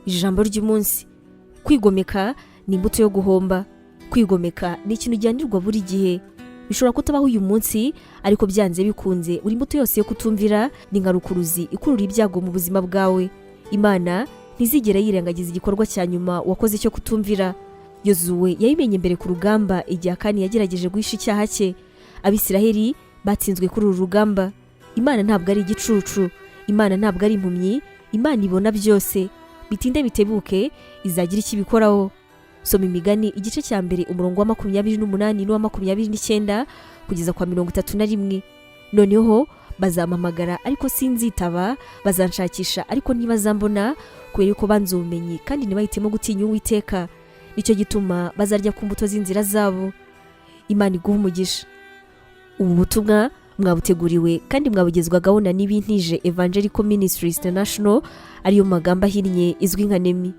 Ijambo ry'umunsi: kwigomeka ni imbuto yo guhomba. Kwigomeka ni ikintu ujyanirwa buri gihe. Bishobora kutabaho uyu munsi, ariko byanze bikunze buri mbuto yose yo kutumvira ni nka rukuruzi ikurura ibyago mu buzima bwawe. Imana ntizigera yirengagiza igikorwa cya nyuma wakoze cyo kutumvira. Yozuwe yabimenye mbere ku rugamba igihe Akani yagerageje guhisha icyaha cye. Abisiraheli batsinzwe kuri uru rugamba. Imana ntabwo ari igicucu, Imana ntabwo ari impumyi, Imana ibona byose. Bitinde bitebuke izagira icyo ibikoraho. Soma Imigani igice cya mbere umurongo wa 28 n'uwa 29 kugeza kwa 31. Noneho bazampamagara ariko sinzitaba, bazanshakisha ariko ntibazambona, kubera ko banze ubumenyi kandi ntibahitemo gutinya Uwiteka. Nicyo gituma bazarya ku mbuto z'inzira zabo. Imana iguha umugisha. Ubu butumwa mwabuteguriwe kandi mwabugezwagaho na Nibintije Evangelical Ministries International, ariyo magambo ahinnye izwi nka NEMI.